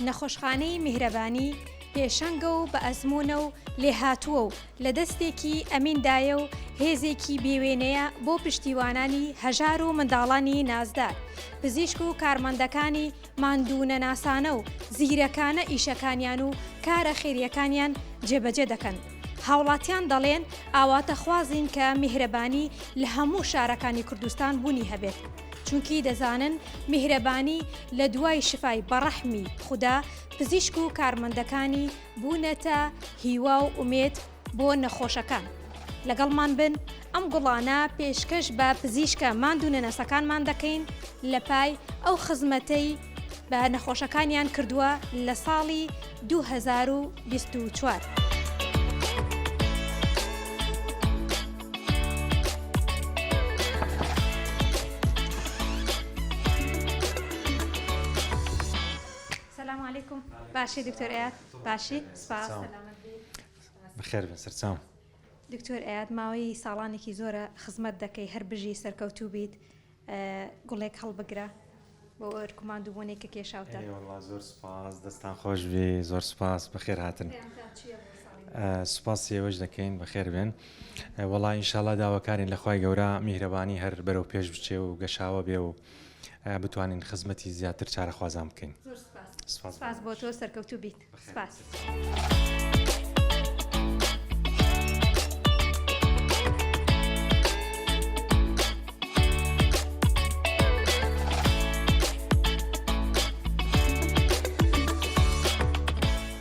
نەخۆشخانەی میهرەبانی پێشەنگە و بە ئەزمونە و لێهاتووە و لە دەستێکی ئەمیندایە و هێزێکی بێوێنەیە بۆ پشتیوانانی هەژار و منداڵانی نازدار، پزیشک و کارمەندەکانی ماندوونە ناسانە و زیرەکانە ئیشەکانیان و کارە خێریەکانیان جێبەجێ دەکەن. هاوڵاتیان دەڵێن ئاواتە خوازین کە میهرەبانی لە هەموو شارەکانی کوردستان بوونی هەبێت، چونکی دەزانن میهرەبانی لە دوای شفای بەڕەحمی خوددا پزیشک و کارمەندەکانی بوونەتە هیوا و ئومێد بۆ نەخۆشەکان. لەگەڵمان بن ئەم گوڵانە پێشکەش بە پزیشکە ماندوونە نەسەکانمان دەکەین لە پای ئەو خزمەتەی بە نەخۆشەکانیان کردووە لە ساڵی 2024. السلام عليكم. باشي دكتور اياد؟ باشي سپاس. بخير بن سرچاو. دكتور اياد ماوەی ساڵانێکی زۆرە خزمەت دەکەی هەر بژی سەرکەوتوو بیت گوڵێک هەڵبگرە بۆ ئەرکوماندووبوونێک کە کێشاوتە. والله زۆر سپاس، دەستان خۆش بێ، زۆر سپاس، بەخێر هاتن. سپاس ئێوەش دەکەین، بەخێر بێن. وەڵا ئینشاڵڵا داواکارین لە خوای گەورە میهرەبانی هەر بەرەو پێش بچێ و گەشاوە بێ و بتوانین خزمەتی زیاتر چارەخوازان بکەین. سپاس بۆ تۆ سەرکەوتوو بیت. سپاس.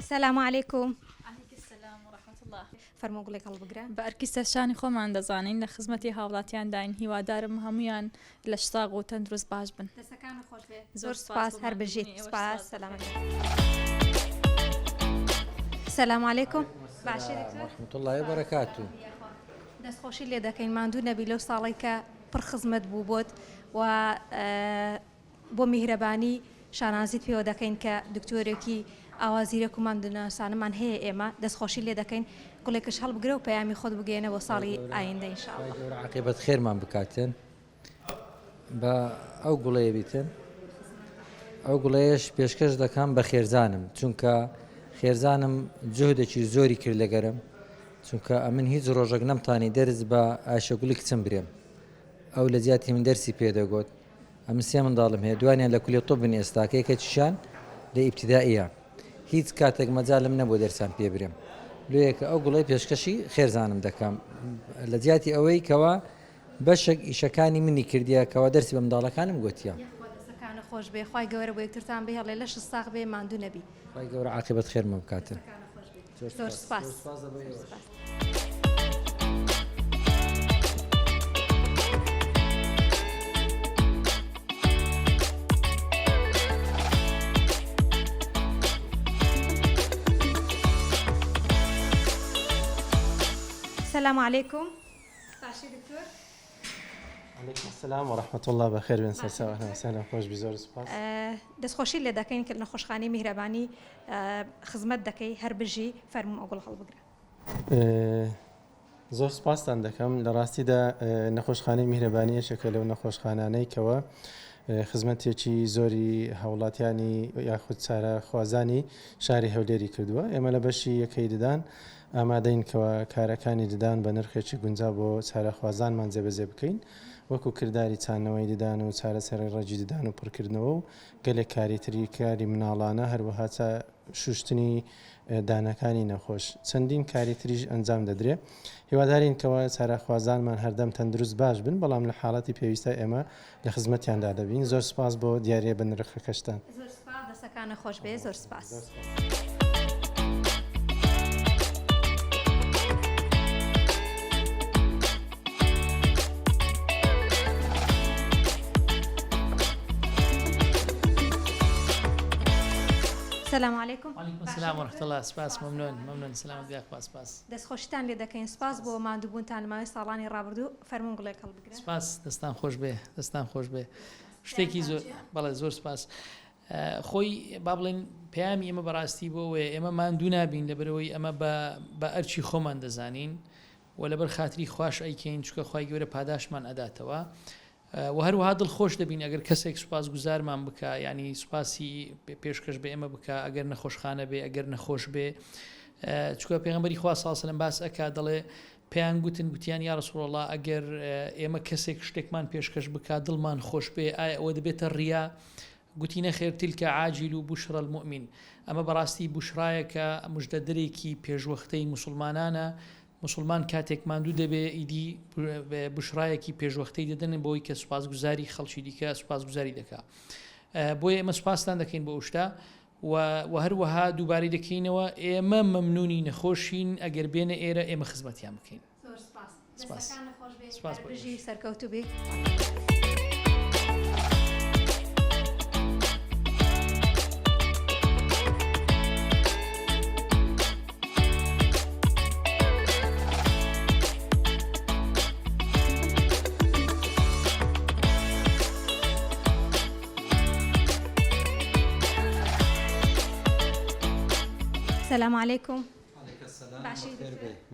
السلام عليكم. عليك السلام ورحمة الله. فەرموو گوڵێک هەڵبگرە. بە ئەرکی سەرشانی خۆمان دەزانین لە خزمەتی هاوڵاتیان داین، هیوادارم هەمویان لە شتاق و تەندروست باش بن. دەستەکان خۆش بێ. زۆر سپاس هەر بژیت. سپاس. سلام. السلام عليكم. باشی دکتۆر؟ رحمة الله وبركاته. دەستخۆشی لێ دەکەین، ماندوو نەبی لەو ساڵی کە پڕ خزمەت بوو بۆت و بۆ میهرەبانی شانازیت پێوە دەکەین کە دکتۆرێکی ئاوازیرە و ماندوونەسانمان هەیە، ئێمە دەستخۆشی لێ دەکەین گوڵێکش هەڵبگرە و پەیامی خۆت بگەێنە بۆ ساڵی ئایندە ئینشاءالله. عاقبەت خێرمان بکاتن بە ئەو گوڵەیە بیتن. ئەو گوڵەیەش پێشکەش دەکەم بە خێرزانم، چونکە خێرزانم جهدێکی زۆری کرد لەگەرم، چونکە ئەمن هیچ ڕۆژێک نەمتانی دەرز بە ئاشەگوڵی کچم برێم. ئەو لە زیاتی من دەرسی پێدەگوت. ئەم سێ منداڵم هەیە، دوانیان لە کولی تۆ بن ئێستاکەیکە چیشان لە ئیبتیدائیە، هیچ کاتێک مەجالم نەبوو دەرسان پێ برێم. لێیەکە ئەو گوڵی پێشکەشی خێرزانم دەکەم لە زیاتی ئەوەی کەوا بەشێک ئیشەکانی منی کردیە کەوا دەرسی بە منداڵەکانم گوتیە. دەستەکانە خۆش بێ، خوای گەورە بۆ یەکترتان بهێڵێ، لەش ساغ بێ، ماندوو نەبی. خوای گەورە عاقبەت خێرمان بکاتن. زۆر سپاس. السلام عليكم. باشی دکتۆر؟ عليكم السلام ورحمة الله. بخير بن سرساو. أهلا وسهلا، خوش بزور سپاس. دەستخۆشی لێ دەکەین کە نەخۆشخانەی میهرەبانی خزمەت دەکەی هەر بژی، فەرموو ئەو گوڵ هەڵبگرە. زۆر سپاستان دەکەم. لە ڕاستیدا نەخۆشخانەی میهرەبانی یەکێکە لەو نەخۆشخانانەی کەوە خزمەتێکی زۆری هاوڵاتیانی یاخود چارە خوازانی شاری هەولێری کردووە. ئێمە لە بەشی یەکەی ددان ئامادەین کەوە کارەکانی ددان بە نرخێکی گونجا بۆ چارەخوازانمان جێبەجێ بکەین، وەکو کردداری چانەوەی ددان و چارەسەری ڕەجی ددان و پڕکردنەوە و گەلێک کاریتری کاری مناڵانە، هەروەها شوشتنی دانەکانی نەخۆش، چەندین کاریتریش ئەنجام دەدرێت. هیوادارین کەوە چارەخوازانمان هەردەم تەندروست باش بن، بەڵام لە حاڵەتی پێویستە ئێمە لە خزمەتیاندا دەبین. زۆر سپاس بۆ دیارە بە نرخەکەشتان. زۆر سپاس، دەستەکانە خۆش بێ. زۆر سپاس. السلام عليكم. وعليكم السلام ورحمة الله. سپاس، ممنون سلامت بیاخ سپاس. دەستخۆشیتان لێ دەکەین، سپاس بۆ ماندووبوونتان لە ماوەی ساڵانی ڕابردوو، فەرموون گوڵێک هەڵبگرە. سپاس، دەستان خۆش بێ، دەستان خۆش بێ. شتێکی زۆر بەڵێ زۆر سپاس. خۆی با بڵێن پەیامی ئێمە بەڕاستی بۆوێ ئێمە ماندوو نابین لەبەرەوەی ئەمە بە ئەرچی خۆمان دەزانین و لەبەر خاتری خوش ئەیکەین، چکە خوای گەورە پاداشمان ئەداتەوە. و هەروەها دڵخۆش دەبین ئەگەر کەسێک سوپاس گوزارمان بکە ینی سوپاسی پێشکەش بە ئێمە بکە ئەگەر نەخۆشخانە بێ ئەگەر نەخۆش بێ چکە پێغەمبەری خوا صلی الله علیه و سلم باس ئەکا دەڵێ پێیان گوتیان یا رسول الله ئەگەر ئێمە کەسێک شتێکمان پێشکەش بکە دڵمان خۆش بێ ئایا ئەوە دەبێتە ڕیا گوتی نەخێر تیلکە عاجل و بوشرە المؤمن ئەمە بەڕاستی بوشرایەکە مژدەدرێکی پێشوەختەی مسلمانانە مسلمان کاتێک ماندوو دەبێ ئیدی بشرایەکی پێشوەختەی دەدەن بۆی کە سوپاسگوزاری خەڵکی دیکە سوپاسگوزاری دەکا بۆیە ئێمە سوپاسان دەکەین بۆ شتا و هەروەها دووباری دەکەینەوە ئێمە مەمنونی نەخۆشین ئەگەر بێنە ئێرە ئێمە خزمەتیان بکەین. سپاس بژی سەرکەوتوو بێ. السلام عليكم.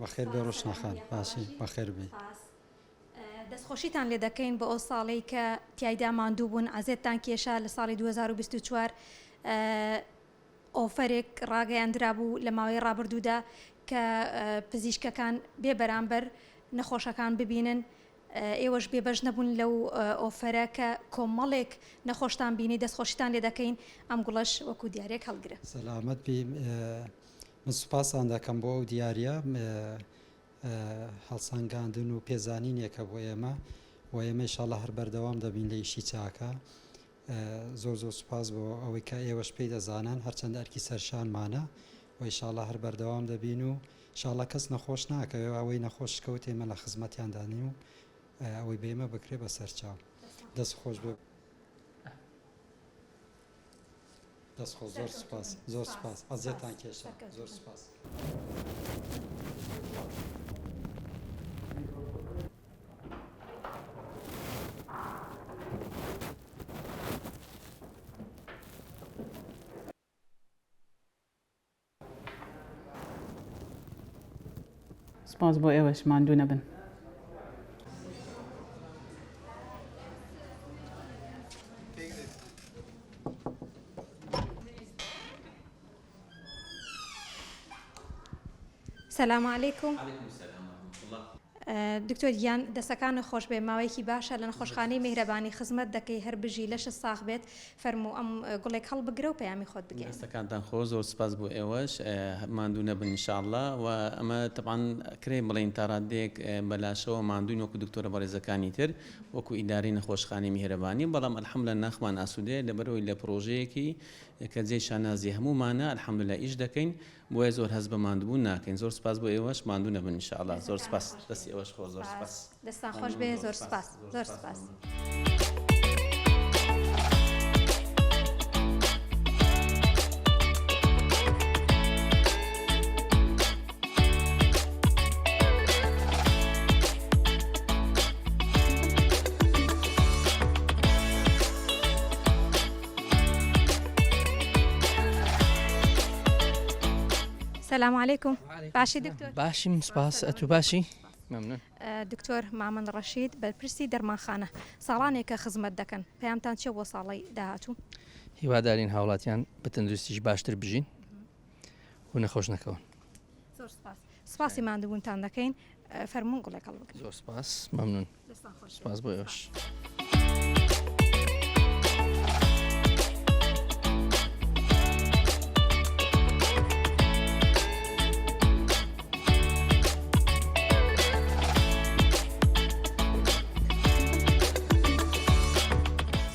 بەخێر بێ ڕۆژناخان باشی بەخێر بێ. دەستخۆشیتان لێ دەکەین بە ئەو ساڵی کە تیایدا ماندوو بوون ئازێتتان کێشا لە ساڵی 2024 ئۆفەرێک ڕاگەیاندرا بوو لە ماوەی ڕابردوودا کە پزیشکەکان بێ بەرامبەر نەخۆشەکان ببینن ئێوەش بێبەش نەبوون لەو ئۆفەرە کە کۆمەڵێک نەخۆشتان بینی دەستخۆشیتان لێ دەکەین ئەم گوڵەش وەکو دیارێک هەڵگرە. سەلامەت بی من سوپاسان دەکەم بۆ ئەو دیارە هەڵسانگاندن و پێزانینێکە بۆ ئێمە و ئێمە ئینشاڵڵا هەر بەردەوام دەبین لە ئیشی چاکە زۆر سوپاس بۆ ئەوەی کە ئێوەش پێی دەزانن هەرچەند ئەرکی سەرشانمانە و ئینشاڵڵا هەر بەردەوام دەبین و ئینشاڵڵا کەس نەخۆش ناکەوێ ئەوەی نەخۆش کەوت ئێمە لە خزمەتیان دانی و ئەوەی بێمە بکرێ بە سەرچاو دەست خۆش بێ. دەستخۆش زۆر سوپاس زۆر سوپاس ئازێتان کێشە زۆر سوپاس. سپاس بۆ ئێوەش ماندوو نەبن. السلام عليكم. دکتۆر گیان دەستەکان خۆش بێ ماوەیەکی باشە لە نەخۆشخانەی میهرەبانی خزمەت دەکەی هەر بژی لەش ساغ بێت فەرموو ئەم گوڵێک هەڵبگرە و پەیامی خۆت بگەین. دەستەکانتان خۆش زۆر سپاس بۆ ئێوەش ماندوو نەبن ئینشاءڵڵا و ئەمە تەبعاً کرێ بڵێن تا ڕادێک بەلاشەوە ماندوون وەکو دکتۆرە بەڕێزەکانی تر وەکو ئیداری نەخۆشخانەی میهرەبانی بەڵام ئەلحەمدولillah ناخمان ئاسوودێ لەبەرەوەی لە پرۆژەیەکی کە جێی شانازی هەمومانە ئەلحەمدولillah ئیش دەکەین بۆیە زۆر هەست بە ماندووبوون ناکەین. زۆر سپاس بۆ ئێوەش ماندوو نەبن ئینشاءڵڵا. زۆر سپاس دەستی ئێوەش خۆش زۆر سپاس. دەستان خۆش بێ زۆر سپاس زۆر سپاس. السلام عليكم. باشي دكتور. باشي من سپاس ئەتو باشی مەمنون. دکتۆر مامن ڕەشید بەرپرسی دەرمانخانە ساڵانێکە خزمەت دەکەن پێیانتان چێ بۆ ساڵی داهاتوو؟ هیوادارین هاوڵاتیان بە تەندروستیش باشتر بژین و نەخۆش نەکەون. زۆر سپاس. سپاسی ماندووبوونتان دەکەین فەرموون گوڵێک هەڵبگرن. زۆر سپاس مەمنون. سپاس بۆ ئێوەش.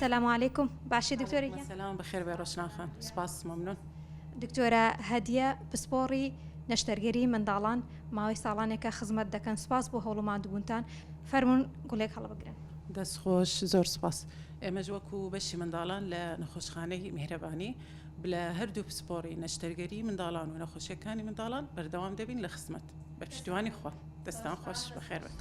السلام عليكم. باشي دكتورة گیان؟ سلام بخير بێ ڕۆژناخان سپاس مەمنون. دکتۆرە هەدیە پسپۆڕی نەشتەرگەری منداڵان ماوەی ساڵانێکە خزمەت دەکەن سپاس بۆ هەوڵ و ماندووبوونتان فەرموون گوڵێک هەڵبگرن. دەستخۆش زۆر سپاس. ئێمەش وەکو بەشی منداڵان لە نەخۆشخانەی میهرەبانی بلە هەردوو پسپۆڕی نەشتەرگەری منداڵان و نەخۆشیەکانی منداڵان بەردەوام دەبین لە خزمەت بە پشتیوانی خوا. دەستان خۆش بەخێر بێت.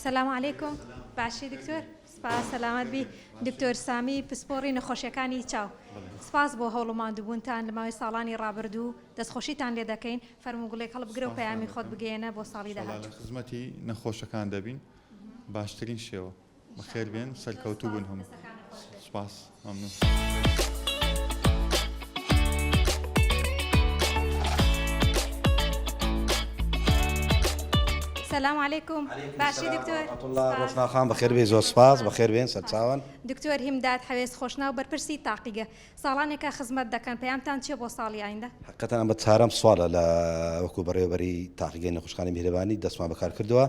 سلام علیکم باشی دکتۆر سپاس سەلامەت بی دکتۆر سامی پسپۆڕی نەخۆشیەکانی چاو سپاس بۆ هەوڵەماندووبوونتان لە ماوەی ساڵانی ڕابردوو دەستخۆشیتان لێ دەکەین فەرموگوڵێک هەڵبگرە و پەیامی خۆت بگەێنە بۆ ساڵی داهات لە خزمەتی نەخۆشەکان دەبین باشترین شێوە بەخێر بێن سەرکەوتوو بن هەموو سپاس مەمنون. سلام علیکم باشی دکتۆر ڕۆژناخان بەخێر بێ زۆر سپاس بەخێر بێن سەرچاوان دکتۆر هیمداد حەوێز خۆشنا و بەرپرسی تاقیگە ساڵانێکە خزمەت دەکەن پەیامتان چیە بۆ ساڵی ئایندە؟ حقیقەتەن ئەمە چهارەم سواڵە لە وەکو بەڕێوەبەری تاقیگەی نەخۆشخانەی میهرەبانی دەستمان بەکار کردووە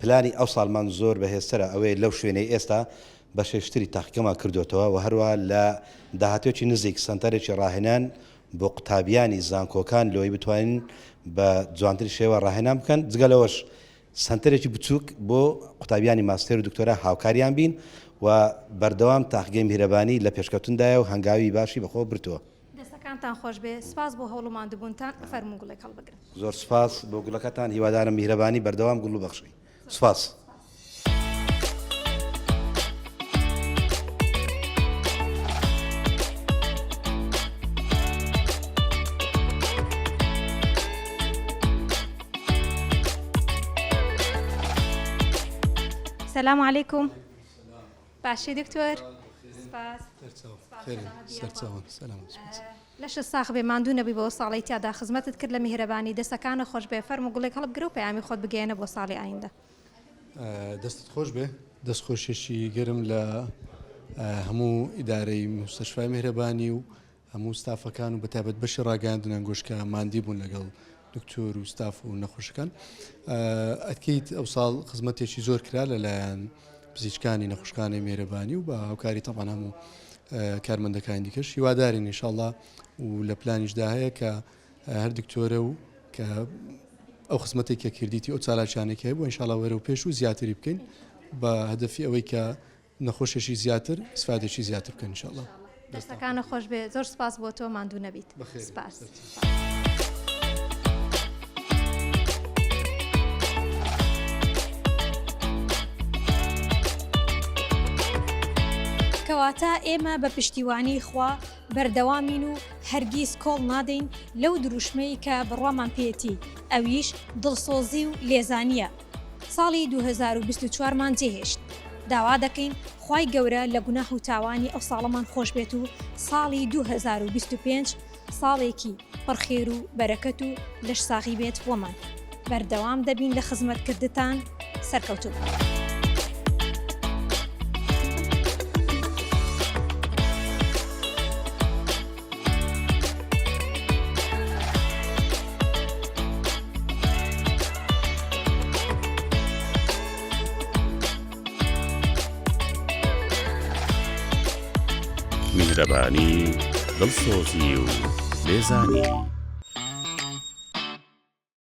پلانی ئەو ساڵمان زۆر بەهێزترە ئەوەیە لەو شوێنەی ئێستا بە شێشتری تاقیگەمان کردوێتەوە و هەروە لە داهاتێکی نزیک سنتەرێکی ڕاهێنان بۆ قوتابیانی زانکۆکان لۆی بتوانین بە جوانتری شێوە ڕاهێنان بکەن جگەلەوەش سنتەرێکی بچووک بۆ قوتابیانی ماستێر و دکتۆرە هاوکاریان بین و بەردەوام تاقیگەی میهرەبانی لە پێشکەوتندایە و هەنگاوی باشی بەخۆ برتووە. دەستەکانتان خۆش بێ سپاس بۆ هەوڵەماندووبوونتان فەرموگوڵێک هەڵبگرن. زۆر سپاس بۆ گوڵەکەتان هیوادارم میهرەبانی بەردەوام گوڵ بەخشی. سپاس. سلام علیکم باشی دکتۆر لەش ساخ بێ ماندوو نەبی بۆ ساڵی تیادا خزمەتت کرد لە میهرەبانی دەستەکانە خۆش بێ فەرموگوڵێک هەڵبگرە و پەیامی خۆت بگەێنە بۆ ساڵی ئایندە. دەستت خۆش بێ دەستخۆشیێکی گەرم لە هەموو ئیدارەی مستەشفای میهرەبانی و هەموو ستافەکان و بەتابەت بەشی ڕاگەاندنە گۆشکە ماندی بوون لەگەڵ دکتۆر و ستاف و نەخۆشەکان ئەتکەیت ئەو ساڵ خزمەتێکی زۆر کرا لەلایەن پزیشکانی نەخۆشخانەی میهرەبانی و بە هاوکاری تەمان هەموو کارمەندەکانی دیکەش هیوادارین ئینشاڵڵا و لە پلانیشدا هەیە کە هەر دکتۆرە و کە ئەو خزمەتێک کە کردیتی ئەو چالاکیانێک هەیە بۆ ئینشاڵڵا وەرە و پێش و زیاتری بکەین بە هەدەفی ئەوەی کە نەخۆشێکی زیاتر سفادێکی زیاتر بکەن ئینشاڵڵا. دەستەکانە خۆش بێ زۆر سپاس بۆ تۆ ماندوو نەبیت سپاس. کەواتە ئێمە بە پشتیوانی خوا بەردەوامین و هەرگیز کۆڵ نادەین لەو دروشمەی کە بڕوامان پێێتی ئەویش دڵسۆزی و لێزانیە. ساڵی 2024مان جێهێشت داوا دەکەین خوای گەورە لە گوناح و تاوانی ئەو ساڵەمان خۆش بێت و ساڵی 2025 ساڵێکی پڕخێر و بەرەکەت و لەش ساغی بێت بۆمان بەردەوام دەبین لە خزمەتکردتان سەرکەوتوو. میهرەبانی دڵسۆزی و لێزانی